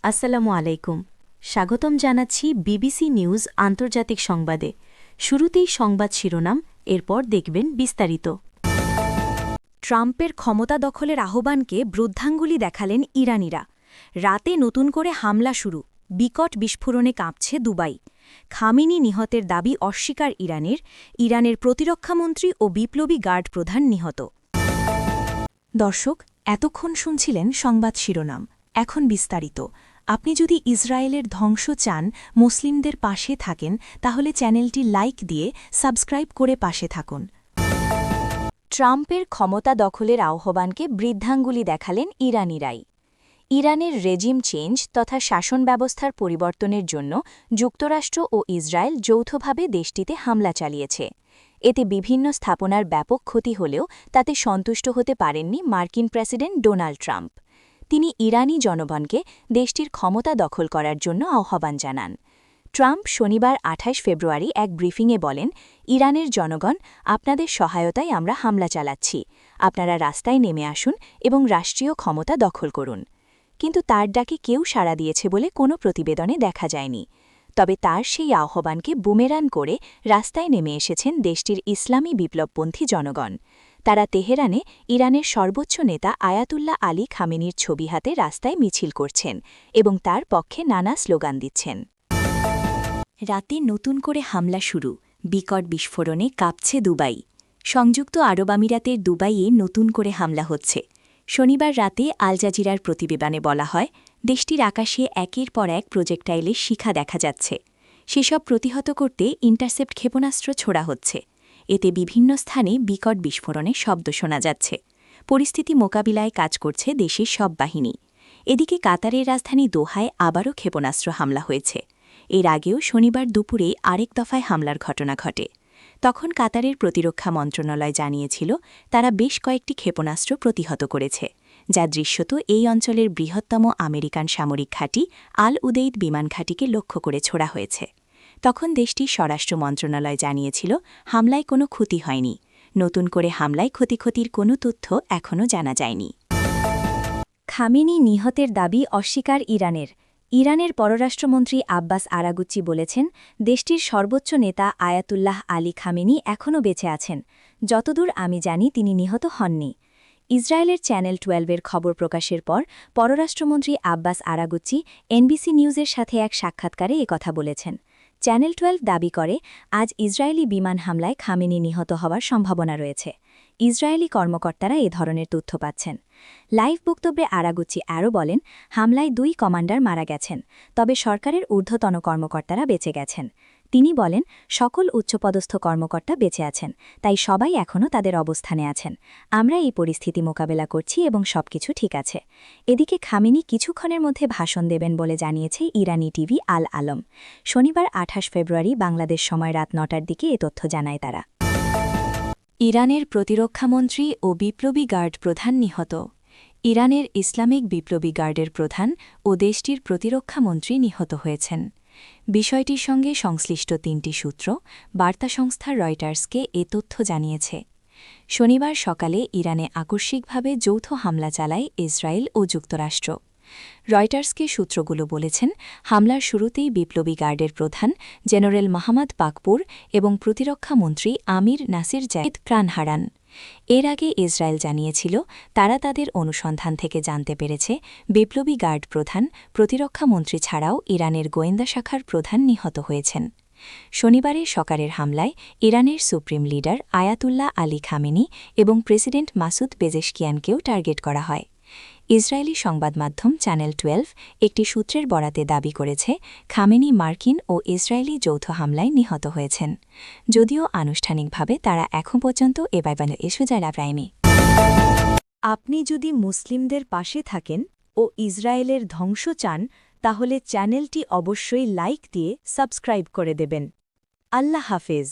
আসসালামু আলাইকুম। স্বাগতম জানাচ্ছি বিবিসি নিউজ আন্তর্জাতিক সংবাদে। শুরুতেই সংবাদ শিরোনাম, এরপর দেখবেন বিস্তারিত। ট্রাম্পের ক্ষমতা দখলের আহ্বানকে বৃদ্ধাঙ্গুলি দেখালেন ইরানিরা। রাতে নতুন করে হামলা শুরু, বিকট বিস্ফোরণে কাঁপছে দুবাই। খামেনি নিহতের দাবি অস্বীকার ইরানের প্রতিরক্ষামন্ত্রী ও বিপ্লবী গার্ড প্রধান নিহত। দর্শক, এতক্ষণ শুনছিলেন সংবাদ শিরোনাম, এখন বিস্তারিত। আপনি যদি ইসরায়েলের ধ্বংস চান, মুসলিমদের পাশে থাকেন, তাহলে চ্যানেলটি লাইক দিয়ে সাবস্ক্রাইব করে পাশে থাকুন। ট্রাম্পের ক্ষমতা দখলের আহ্বানকে বৃদ্ধাঙ্গুলি দেখালেন ইরানিরাই। ইরানের রেজিম চেঞ্জ তথা শাসন ব্যবস্থার পরিবর্তনের জন্য যুক্তরাষ্ট্র ও ইসরায়েল যৌথভাবে দেশটিতে হামলা চালিয়েছে। এতে বিভিন্ন স্থাপনার ব্যাপক ক্ষতি হলেও তাতে সন্তুষ্ট হতে পারেননি মার্কিন প্রেসিডেন্ট ডোনাল্ড ট্রাম্প। তিনি ইরানি জনগণকে দেশটির ক্ষমতা দখল করার জন্য আহ্বান জানান। ট্রাম্প শনিবার ২৮ ফেব্রুয়ারি এক ব্রিফিংয়ে বলেন, ইরানের জনগণ, আপনাদের সহায়তায় আমরা হামলা চালাচ্ছি। আপনারা রাস্তায় নেমে আসুন এবং রাষ্ট্রীয় ক্ষমতা দখল করুন। কিন্তু তার ডাকে কেউ সাড়া দিয়েছে বলে কোনো প্রতিবেদনে দেখা যায়নি। তবে তার সেই আহ্বানকে বুমেরান করে রাস্তায় নেমে এসেছেন দেশটির ইসলামী বিপ্লবপন্থী জনগণ। তারা তেহরানে ইরানের সর্বোচ্চ নেতা আয়াতুল্লাহ আলী খামেনির ছবি হাতে রাস্তায় মিছিল করছেন এবং তার পক্ষে নানা স্লোগান দিচ্ছেন। রাতে নতুন করে হামলা শুরু, বিকট বিস্ফোরণে কাঁপছে দুবাই। সংযুক্ত আরব আমিরাতের দুবাইয়ে নতুন করে হামলা হচ্ছে। শনিবার রাতে আল জাজিরার প্রতিবেদনে বলা হয়, দেশটির আকাশে একের পর এক প্রজেক্টাইলের শিখা দেখা যাচ্ছে। সেসব প্রতিহত করতে ইন্টারসেপ্ট ক্ষেপণাস্ত্র ছোড়া হচ্ছে। এতে বিভিন্ন স্থানে বিকট বিস্ফোরণের শব্দ শোনা যাচ্ছে। পরিস্থিতি মোকাবিলায় কাজ করছে দেশের সব বাহিনী। এদিকে কাতারের রাজধানী দোহায় আবারও ক্ষেপণাস্ত্র হামলা হয়েছে। এর আগেও শনিবার দুপুরে আরেক দফায় হামলার ঘটনা ঘটে। তখন কাতারের প্রতিরক্ষা মন্ত্রণালয় জানিয়েছিল, তারা বেশ কয়েকটি ক্ষেপণাস্ত্র প্রতিহত করেছে, যা দৃশ্যত এই অঞ্চলের বৃহত্তম আমেরিকান সামরিক ঘাঁটি আল উদেইদ বিমান ঘাঁটিকে লক্ষ্য করে ছোড়া হয়েছে। তখন দেশটির স্বরাষ্ট্র মন্ত্রণালয় জানিয়েছিল, হামলায় কোনো ক্ষতি হয়নি। নতুন করে হামলায় ক্ষতির কোনো তথ্য এখনও জানা যায়নি। খামেনি নিহতের দাবি অস্বীকার ইরানের পররাষ্ট্রমন্ত্রী আব্বাস আরাগুচ্চি বলেছেন, দেশটির সর্বোচ্চ নেতা আয়াতুল্লাহ আলী খামেনি এখনও বেঁচে আছেন। যতদূর আমি জানি, তিনি নিহত হননি। ইসরায়েলের চ্যানেল 12-এর খবর প্রকাশের পর পররাষ্ট্রমন্ত্রী আব্বাস আরাগুচ্চি এনবিসি নিউজের সাথে এক সাক্ষাৎকারে একথা বলেছেন। চ্যানেল 12 দাবি করে, আজ ইসরায়েলি বিমান হামলায় খামেনি নিহত হওয়ার সম্ভাবনা রয়েছে। ইসরায়েলি কর্মকর্তারা এ ধরনের তথ্য পাচ্ছেন। লাইভ বক্তব্যে আরাগুচ্চি আরও বলেন, হামলায় 2 কমান্ডার মারা গেছেন, তবে সরকারের ঊর্ধ্বতন কর্মকর্তারা বেঁচে গেছেন। তিনি বলেন, সকল উচ্চপদস্থ কর্মকর্তা বেঁচে আছেন, তাই সবাই এখনও তাদের অবস্থানে আছেন। আমরা এই পরিস্থিতি মোকাবেলা করছি এবং সবকিছু ঠিক আছে। এদিকে খামেনি কিছুক্ষণের মধ্যে ভাষণ দেবেন বলে জানিয়েছে ইরানি টিভি আল আলম। শনিবার 28 ফেব্রুয়ারি বাংলাদেশ সময় রাত 9টার দিকে এ তথ্য জানায় তারা। ইরানের প্রতিরক্ষামন্ত্রী ও বিপ্লবী গার্ড প্রধান নিহত। ইরানের ইসলামিক বিপ্লবী গার্ডের প্রধান ও দেশটির প্রতিরক্ষামন্ত্রী নিহত হয়েছেন। বিষয়টির সঙ্গে সংশ্লিষ্ট 3টি সূত্র বার্তা সংস্থা রয়টার্সকে এ তথ্য জানিয়েছে। শনিবার সকালে ইরানে আকস্মিকভাবে যৌথ হামলা চালায় ইসরায়েল ও যুক্তরাষ্ট্র। রয়টার্সকে সূত্রগুলো বলেছেন, হামলার শুরুতেই বিপ্লবী গার্ডের প্রধান জেনারেল মাহমাদ পাকপুর এবং প্রতিরক্ষামন্ত্রী আমির নাসির জায়েদ প্রাণ হারান। এর আগে ইসরায়েল জানিয়েছিল, তারা তাদের অনুসন্ধান থেকে জানতে পেরেছে, বিপ্লবী গার্ড প্রধান, প্রতিরক্ষামন্ত্রী ছাড়াও ইরানের গোয়েন্দা শাখার প্রধান নিহত হয়েছেন। শনিবারের সকালের হামলায় ইরানের supreme leader Ayatollah Ali Khamenei এবং প্রেসিডেন্ট মাসুদ পেজেশকিয়ানকেও টার্গেট করা হয়। ইসরায়েলি সংবাদ মাধ্যম চ্যানেল 12 একটি সূত্রের বরাতে দাবি করেছে, খামেনি মার্কিন ও ইসরায়েলি যৌথ হামলায় নিহত হয়েছেন, যদিও আনুষ্ঠানিকভাবে তারা এখন পর্যন্ত এ ব্যাপারে এসুজারা প্রায়নি। আপনি যদি মুসলিমদের পাশে থাকেন ও ইসরায়েলের ধ্বংস চান, তাহলে চ্যানেলটি অবশ্যই লাইক দিয়ে সাবস্ক্রাইব করে দেবেন। আল্লাহ হাফেজ।